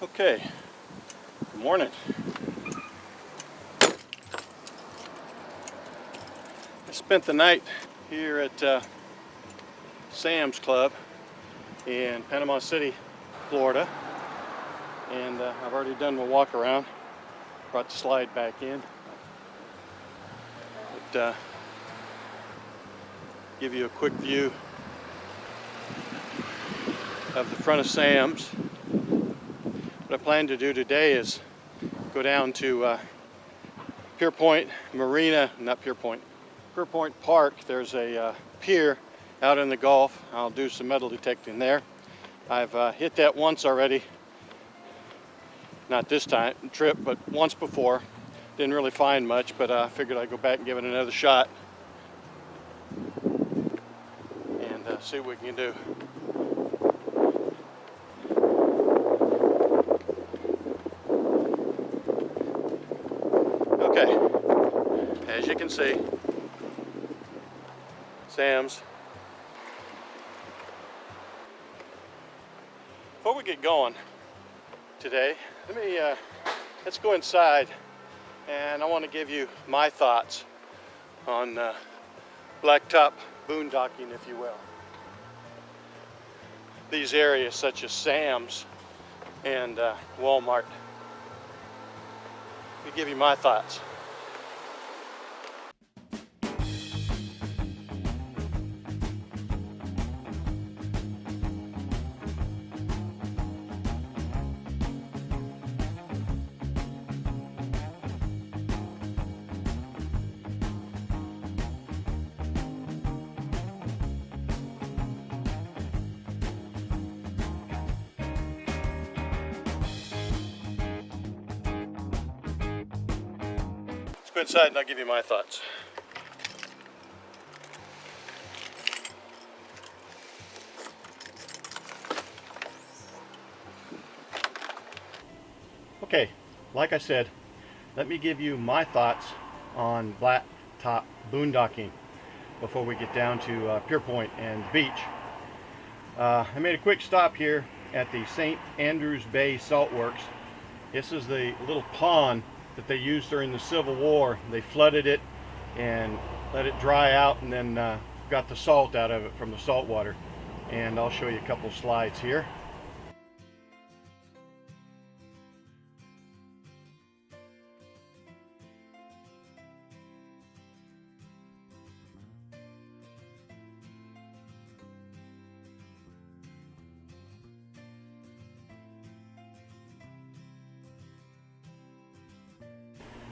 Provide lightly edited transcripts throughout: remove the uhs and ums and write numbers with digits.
Okay, good morning. I spent the night here at Sam's Club in Panama City, Florida, and I've already done my walk around. Brought the slide back in. But give you a quick view of the front of Sam's. What I plan to do today is go down to Pier Point Park. There's a pier out in the Gulf. I'll do some metal detecting there. I've hit that once already. Not this trip, but once before. Didn't really find much, but I figured I'd go back and give it another shot and see what we can do. Okay, as you can see, Sam's. Before we get going today, let's go inside, and I want to give you my thoughts on blacktop boondocking, if you will. These areas such as Sam's and Walmart. Let me give you my thoughts. Let's go inside and I'll give you my thoughts. Okay, like I said, let me give you my thoughts on blacktop boondocking before we get down to Pier Point and the beach. I made a quick stop here at the St. Andrews Bay Salt Works. This is the little pond that they used during the Civil War. They flooded it and let it dry out, and then got the salt out of it from the salt water. And I'll show you a couple slides here.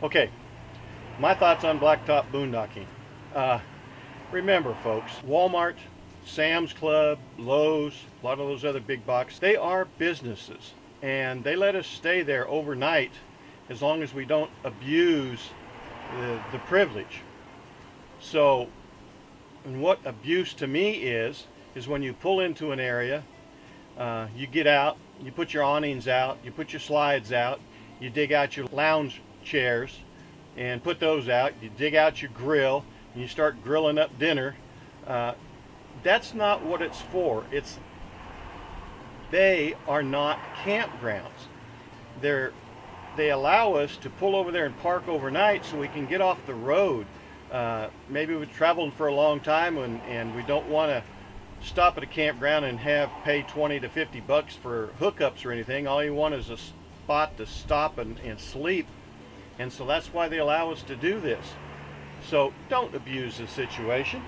Okay, my thoughts on blacktop boondocking. Remember, folks, Walmart, Sam's Club, Lowe's, a lot of those other big box, they are businesses, and they let us stay there overnight as long as we don't abuse the privilege. So, and what abuse to me is when you pull into an area, you get out, you put your awnings out, you put your slides out, you dig out your lounge chairs and put those out, you dig out your grill and you start grilling up dinner. That's not what it's for. They are not campgrounds. They allow us to pull over there and park overnight so we can get off the road. Maybe we're traveling for a long time and we don't want to stop at a campground and pay 20 to 50 bucks for hookups or anything. All you want is a spot to stop and sleep. And so that's why they allow us to do this. So don't abuse the situation.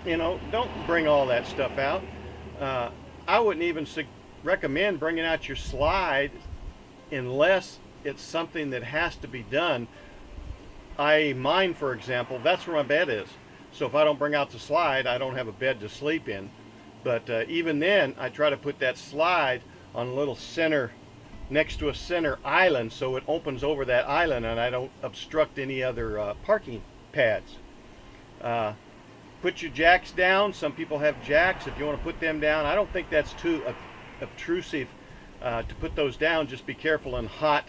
You know, don't bring all that stuff out. I wouldn't even recommend bringing out your slide unless it's something that has to be done. Mine, for example, that's where my bed is. So if I don't bring out the slide, I don't have a bed to sleep in. But even then, I try to put that slide on a little next to a center island, so it opens over that island and I don't obstruct any other parking pads. Put your jacks down. Some people have jacks. If you want to put them down, I don't think that's too obtrusive to put those down. Just be careful in hot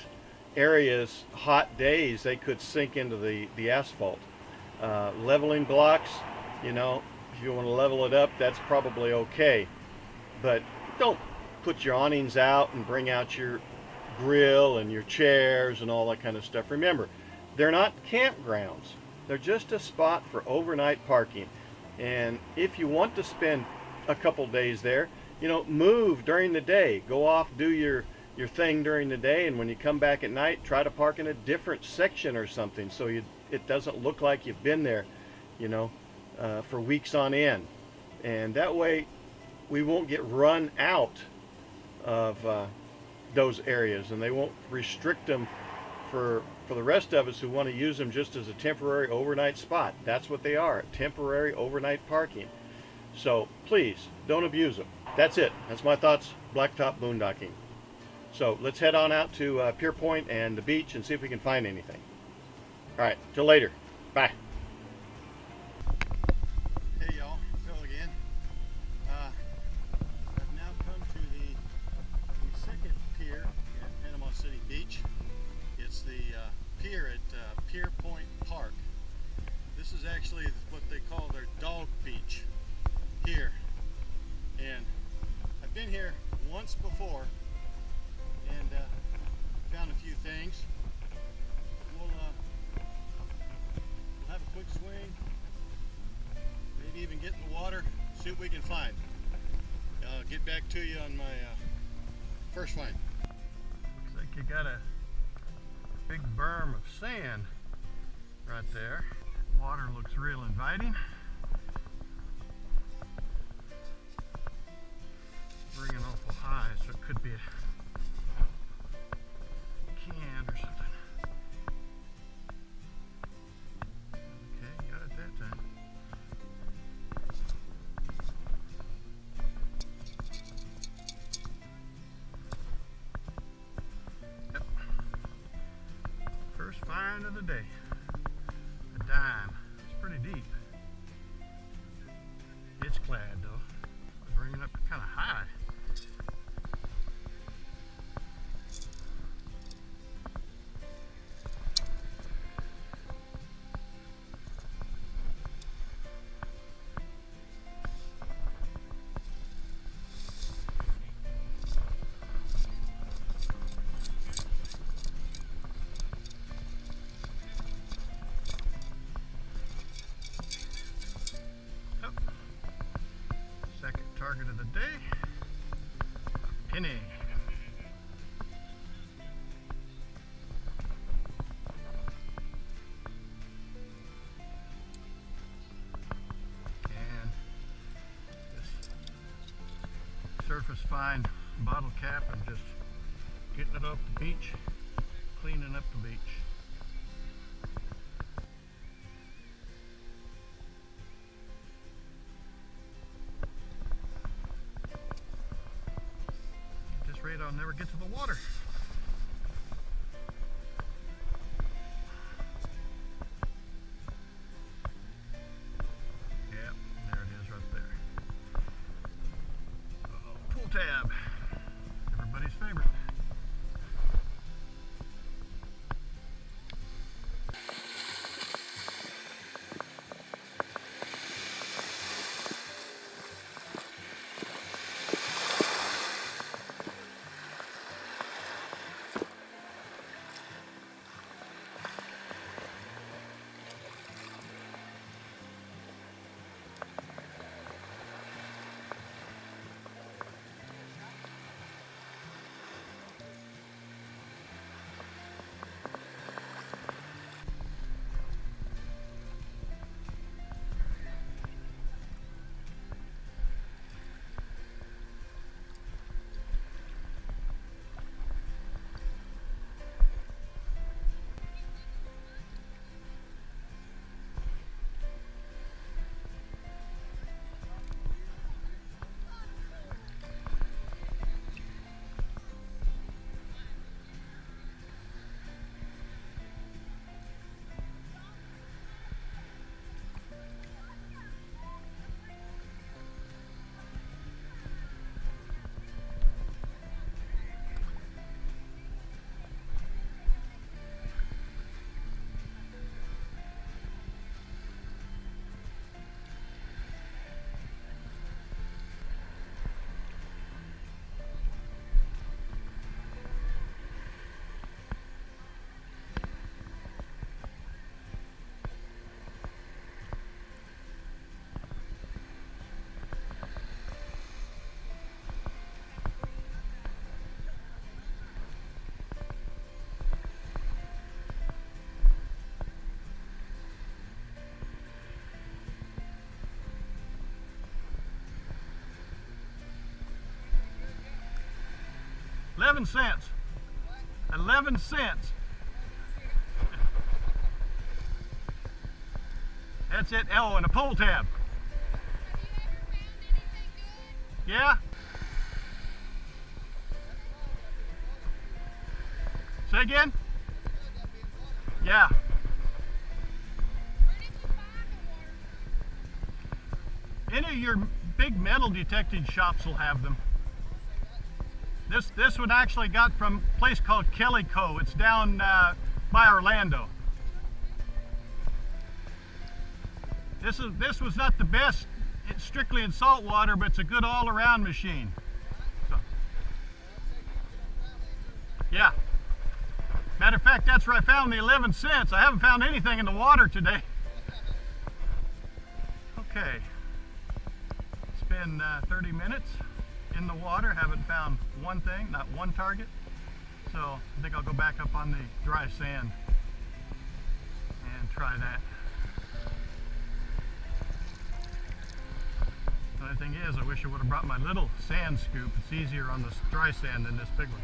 areas, hot days, they could sink into the asphalt. Leveling blocks, you know, if you want to level it up, that's probably okay. But don't put your awnings out and bring out your grill and your chairs and all that kind of stuff. Remember, they're not campgrounds. They're just a spot for overnight parking. And if you want to spend a couple days there, you know, move during the day. Go off, do your thing during the day, and when you come back at night, try to park in a different section or something so it doesn't look like you've been there, you know, for weeks on end. And that way we won't get run out of those areas, and they won't restrict them for the rest of us who want to use them just as a temporary overnight spot. That's what they are, temporary overnight parking. So please don't abuse them. That's it. That's my thoughts, blacktop boondocking. So let's head on out to Pier Point and the beach and see if we can find anything. All right, till later. Bye. Hey y'all, Phil again. I've now come to the second pier at Panama City Beach. It's the pier at Pier Point Park. This is actually what they call their dog beach here. And I've been here once before and found a few things. We'll have a quick swing, maybe even get in the water, see what we can find. I'll get back to you on my first find. Looks like you got a big berm of sand right there. Water looks real inviting. Bringing awful high, so it could be a can or something. Okay, got it that time. Yep. First find of the day. A dime. It's pretty deep. It's clad though. Bringing up kind of high. Target of the day, penny. And this surface fine bottle cap and just getting it off the beach, cleaning up the beach. I'll never get to the water. Yep, there it is right there. Pull tab. Everybody's favorite. 11 cents. 11 cents. That's it. Oh, and a pull tab. Yeah? Say again? Yeah. Any of your big metal detecting shops will have them. This one actually got from a place called Kelly Co. It's down by Orlando. This was not the best, it's strictly in salt water, but it's a good all-around machine. So, yeah. Matter of fact, that's where I found the 11 cents. I haven't found anything in the water today. Okay. It's been 30 minutes in the water. Haven't found one thing, not one target. So I think I'll go back up on the dry sand and try that. The only thing is, I wish I would have brought my little sand scoop. It's easier on this dry sand than this big one.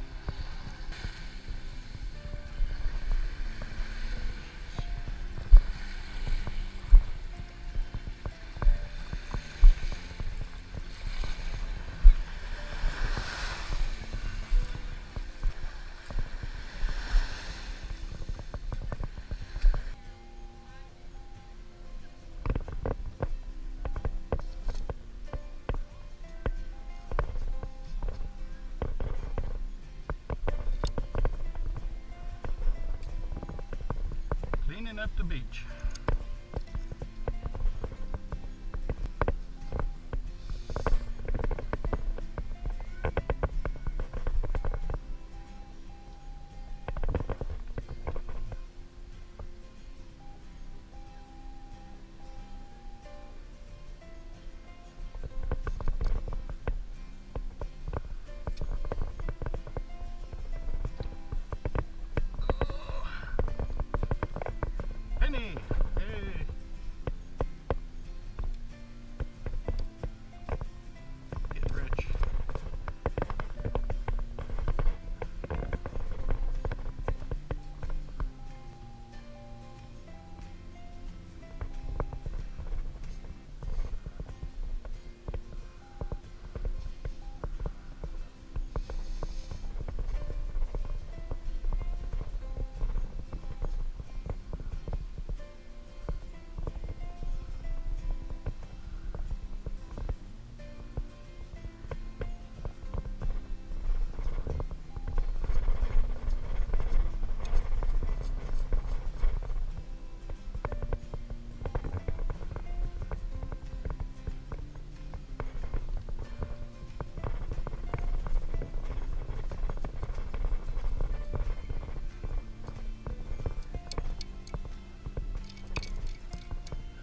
Cleaning up the beach.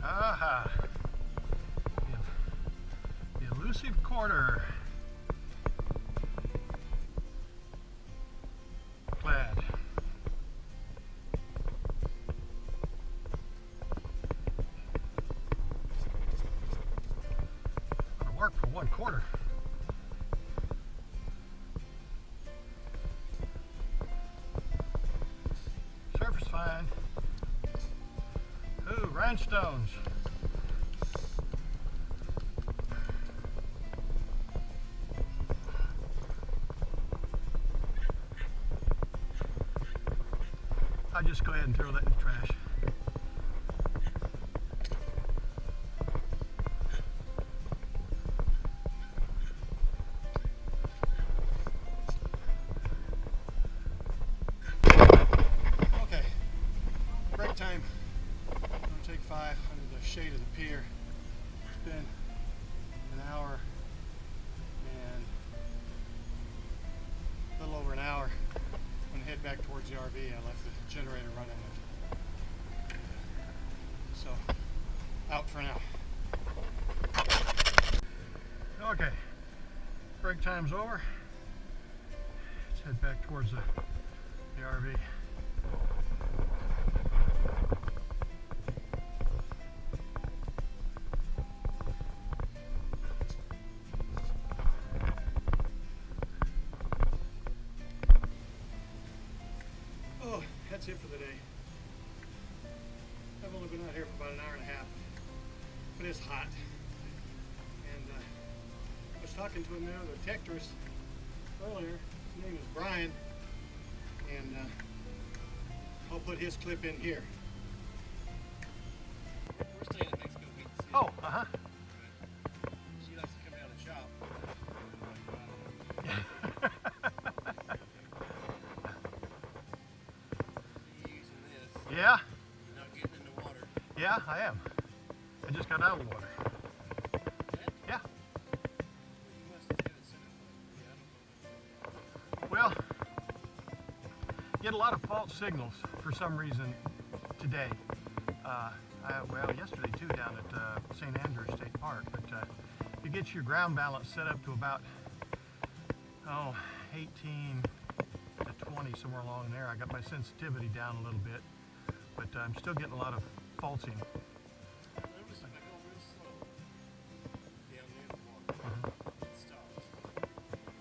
Aha! The elusive quarter. Glad. Gonna work for 1/4. Surface fine. Ooh, rhinestones. I'll just go ahead and throw that in the trash. Okay, break time. I'm gonna take 5 under the shade of the pier. It's been an hour and a little over an hour. I'm gonna head back towards the RV. I left the generator running. So, out for now. Okay, break time's over. Let's head back towards the RV. that's it for the day. I've only been out here for about an hour and a half, but it's hot. And I was talking to another detectorist earlier. His name is Brian, and I'll put his clip in here. We're staying at Mexico Beach. Oh, uh-huh. She likes to come down and shop. So you using this? Yeah. You're not getting in the water. Yeah, I am. I just got out of the water. Yeah. Well, you must have had it set up. Well, get a lot of false signals for some reason today. Well, yesterday too down at St. Andrews State Park. But you get your ground balance set up to about 18 to 20, somewhere along there. I got my sensitivity down a little bit, but I'm still getting a lot of falsing. I noticed if I go real slow down near the water, it stops. Other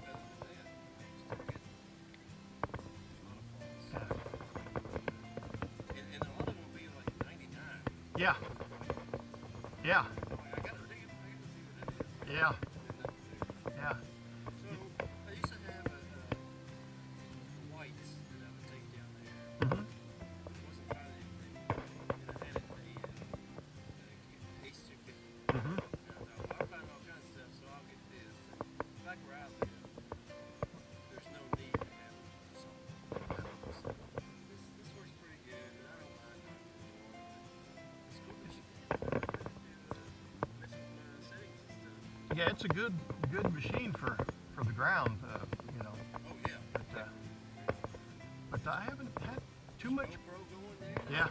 than that, I'm still getting a lot of falls. And a lot of them will be like 99. Yeah. Yeah. I gotta see what it is. Yeah. Yeah. So I used to have a whites that I would take down there. It wasn't finding anything, and I had it a H250. I'll find all kinds of stuff, so I'll get this. Back where I live, there's no need to have salt. So this works pretty good, and I don't mind not doing it. It's cool that you can mess with settings and stuff. Yeah, it's a good machine for the ground, you know. Oh yeah. But I haven't had too much. GoPro going there? Yeah.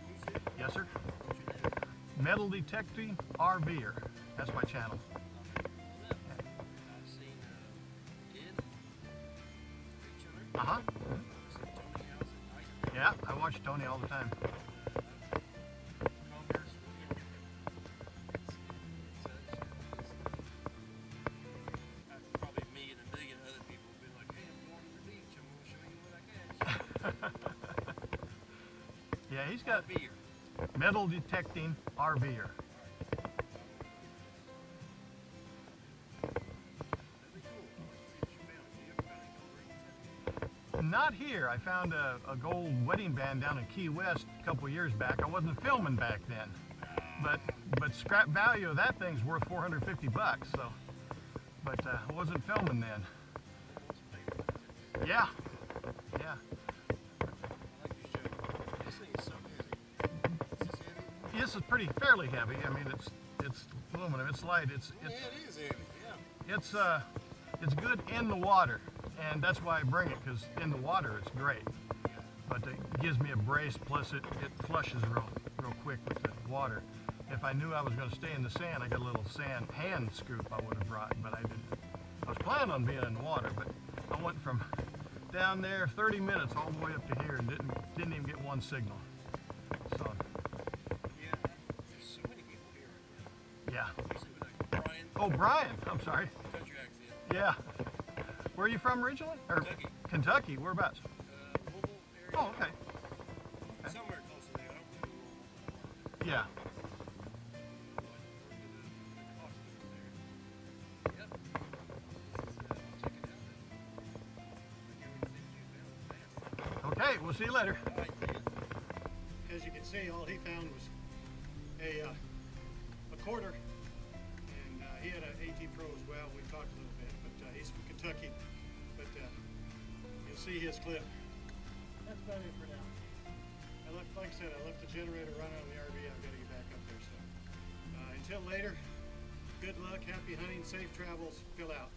Who's it? Yes, sir. What's your name? Metal detecting RV'er. That's my channel. I've seen Ed, Rich on it. Uh-huh. I've seen Tony House at night. Yeah, I watch Tony all the time. Converse. Probably me and a million other people will be like, hey, I'm going to the beach. I'm going to show you what I catch. Yeah, he's got Beer. metal detecting RV'er. That'd be cool. I'd like to see what you found. Do you ever find any gold rings? Not here. I found a gold wedding band down in Key West a couple years back. I wasn't filming back then, but scrap value of that thing's worth $450. So, but I wasn't filming then. Yeah, yeah. I like your show. This thing is so heavy. Is this heavy? This is fairly heavy. I mean, it's aluminum. It's light. Yeah, it is heavy. Yeah. It's good in the water, and that's why I bring it, because in the water it's great. But it gives me a brace. Plus it flushes real quick with the water. If I knew I was going to stay in the sand, I got a little sand hand scoop I would have brought, but I didn't. I was planning on being in the water, but I went from down there 30 minutes all the way up to here and didn't even get one signal. So Yeah, there's so many people here. yeah. Usually with like Brian. Oh, Brian. I'm sorry. Country accent. Yeah. Where are you from originally? Or Kentucky. Kentucky. Whereabouts? Louisville area. Oh, okay. Somewhere close to there. I don't know Louisville. Yeah. Okay, we'll see you later. As you can see, all he found was a quarter, and he had an AT Pro as well. We talked a little bit, but he's from Kentucky. But you'll see his clip. That's about it for now. Like I said, I left the generator running on the RV. I've got to get back up there. So until later, good luck, happy hunting, safe travels. Fill out.